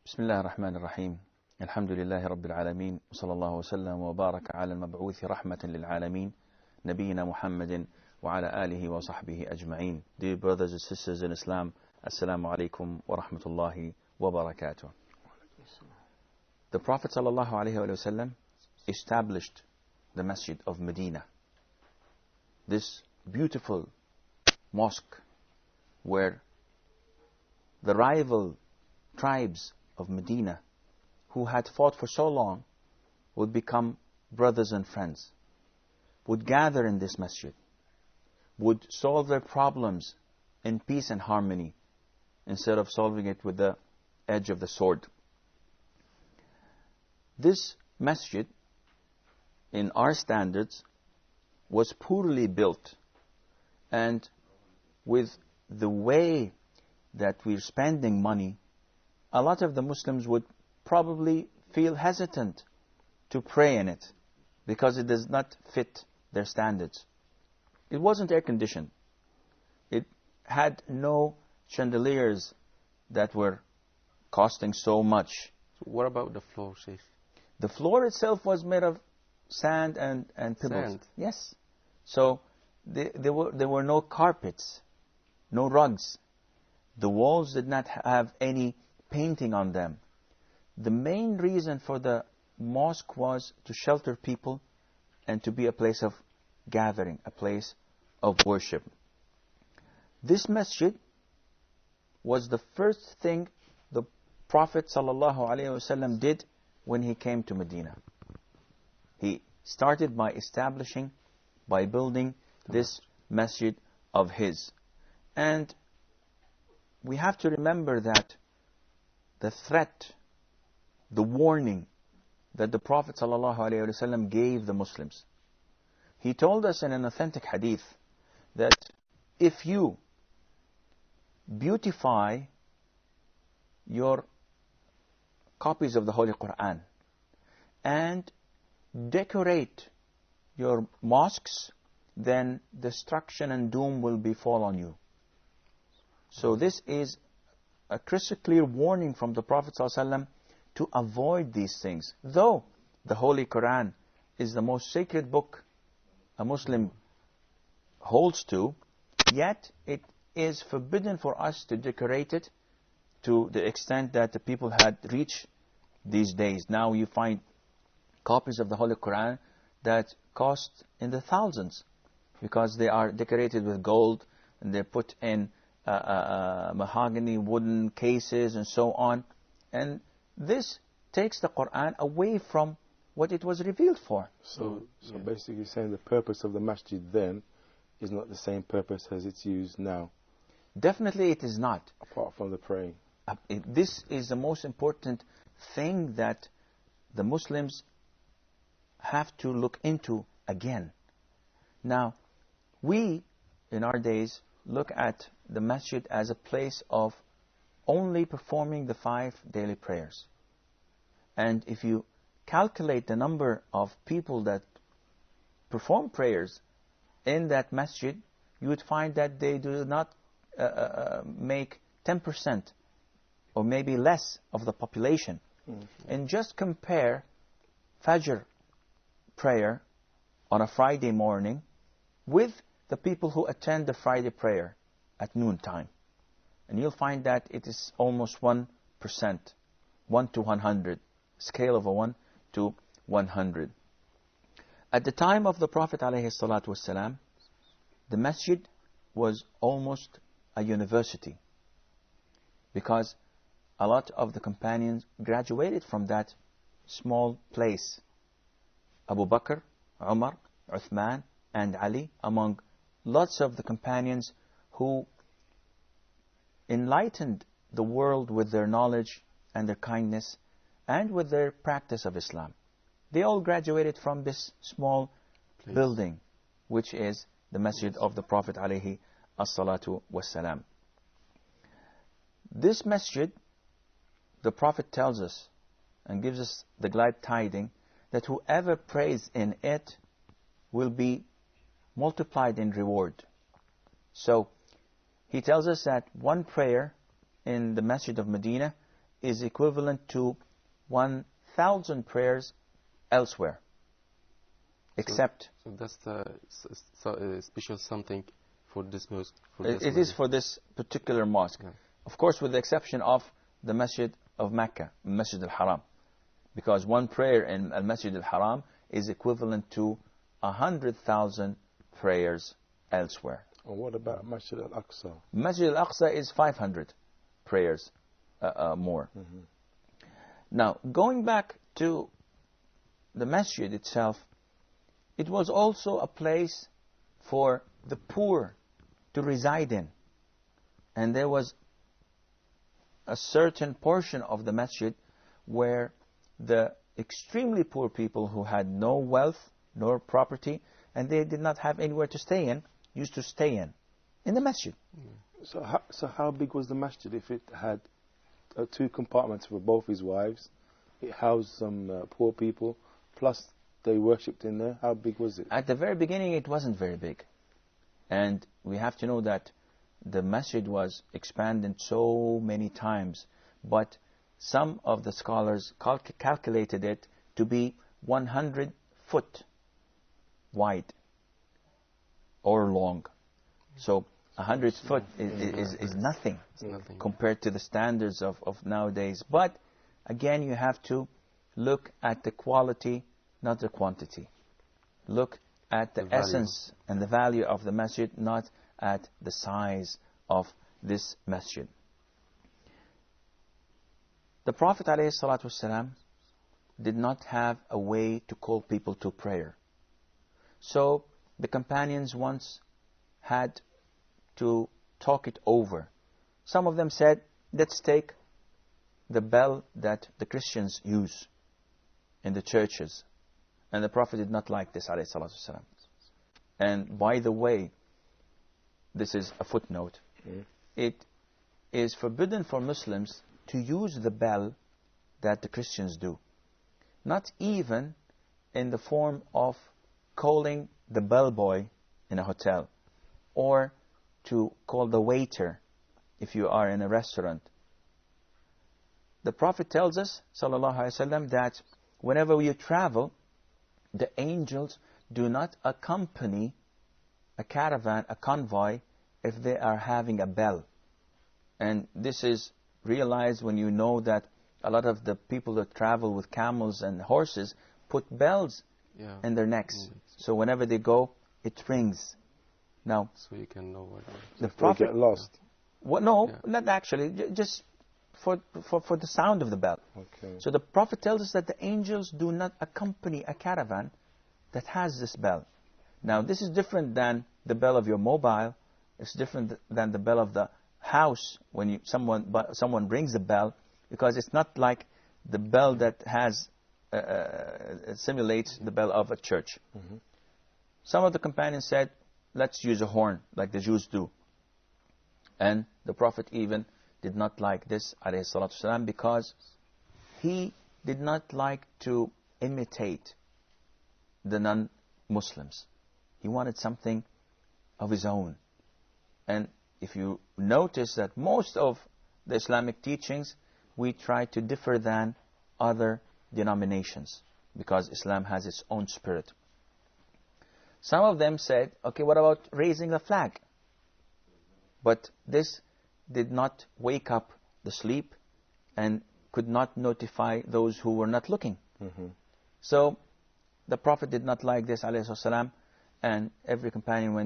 بسم الله الرحمن الرحيم الحمد لله رب العالمين وصلى الله وسلم وبارك على المبعوث رحمة للعالمين نبينا محمد وعلى آله وصحبه أجمعين. Dear brothers and sisters in Islam, Assalamu alaikum wa rahmatullahi wa barakatuh. The Prophet sallallahu alaihi wasallam established the Masjid of Medina, this beautiful mosque where the rival tribes of Medina, who had fought for so long, would become brothers and friends, would gather in this masjid, would solve their problems in peace and harmony instead of solving it with the edge of the sword. This masjid, in our standards, was poorly built, and with the way that we're spending money, a lot of the Muslims would probably feel hesitant to pray in it because it does not fit their standards. It wasn't air conditioned. It had no chandeliers that were costing so much. So what about the floor, Sheikh? The floor itself was made of sand and pebbles. Sand? Yes. So there were no carpets, no rugs. The walls did not have any painting on them. The main reason for the mosque was to shelter people and to be a place of gathering, a place of worship. This masjid was the first thing the Prophet ﷺ did when he came to Medina. He started by building this masjid of his. And we have to remember that the threat, the warning that the Prophet ﷺ gave the Muslims. He told us in an authentic hadith that if you beautify your copies of the Holy Quran and decorate your mosques, then destruction and doom will befall on you. So this is a crystal clear warning from the Prophet ﷺ to avoid these things. Though the Holy Quran is the most sacred book a Muslim holds to, yet it is forbidden for us to decorate it to the extent that the people had reached these days. Now you find copies of the Holy Quran that cost in the thousands because they are decorated with gold and they're put in mahogany wooden cases and so on, and this takes the Quran away from what it was revealed for. So basically you're saying the purpose of the masjid then is not the same purpose as it's used now? Definitely it is not. Apart from the praying. This is the most important thing that the Muslims have to look into again. Now, we in our days look at the masjid as a place of only performing the 5 daily prayers. And if you calculate the number of people that perform prayers in that masjid, you would find that they do not make 10% or maybe less of the population. Mm-hmm. And just compare Fajr prayer on a Friday morning with the people who attend the Friday prayer at noon time. And you'll find that it is almost 1%, 1 to 100, scale of a 1 to 100. At the time of the Prophet ﷺ, the masjid was almost a university because a lot of the companions graduated from that small place. Abu Bakr, Umar, Uthman, and Ali, among lots of the companions who enlightened the world with their knowledge and their kindness and with their practice of Islam. They all graduated from this small building, which is the Masjid of the Prophet alayhi as-salatu was-salam. This masjid, the Prophet tells us and gives us the glad tiding that whoever prays in it will be multiplied in reward. So he tells us that one prayer in the Masjid of Medina is equivalent to 1,000 prayers elsewhere. Except... So that's the special something for this mosque? It is for this particular mosque. Yeah. Of course, with the exception of the Masjid of Mecca, Masjid al Haram. Because one prayer in al Masjid al Haram is equivalent to 100,000 prayers elsewhere. And what about Masjid al Aqsa? Masjid al Aqsa is 500 prayers more. Now, going back to the masjid itself, it was also a place for the poor to reside in. And there was a certain portion of the masjid where the extremely poor people who had no wealth nor property, and they did not have anywhere to stay in, used to stay in the masjid. So how big was the masjid if it had 2 compartments for both his wives? It housed some poor people, plus they worshipped in there. How big was it? At the very beginning, it wasn't very big. And we have to know that the masjid was expanded so many times. But some of the scholars calculated it to be 100 foot wide or long. So 100 foot is nothing compared to the standards of nowadays. But again, you have to look at the quality, not the quantity. Look at the essence and the value of the masjid, not at the size of this masjid. The Prophet ﷺ did not have a way to call people to prayer. So the companions once had to talk it over. Some of them said, let's take the bell that the Christians use in the churches. And the Prophet did not like this, ﷺ. And by the way, this is a footnote. It is forbidden for Muslims to use the bell that the Christians do. Not even in the form of calling the bellboy in a hotel, or to call the waiter if you are in a restaurant. The Prophet tells us, sallallahu alaihi wasallam, that whenever you travel, the angels do not accompany a caravan, a convoy, if they are having a bell. And this is realized when you know that a lot of the people that travel with camels and horses put bells in their necks. So whenever they go, it rings. Now, so you can know what the Prophet get lost. What? No, not actually. Just for the sound of the bell. Okay. So the Prophet tells us that the angels do not accompany a caravan that has this bell. Now, this is different than the bell of your mobile. It's different than the bell of the house when someone rings the bell, because it's not like the bell that has simulates the bell of a church. Some of the companions said, let's use a horn like the Jews do. And the Prophet even did not like this, alayhi salatu wasalam, because he did not like to imitate the non-Muslims. He wanted something of his own. And if you notice that most of the Islamic teachings, we try to differ than other denominations, because Islam has its own spirit. Some of them said, okay, what about raising a flag? But this did not wake up the sleep and could not notify those who were not looking. So the Prophet did not like this, alayhi salam, and every companion went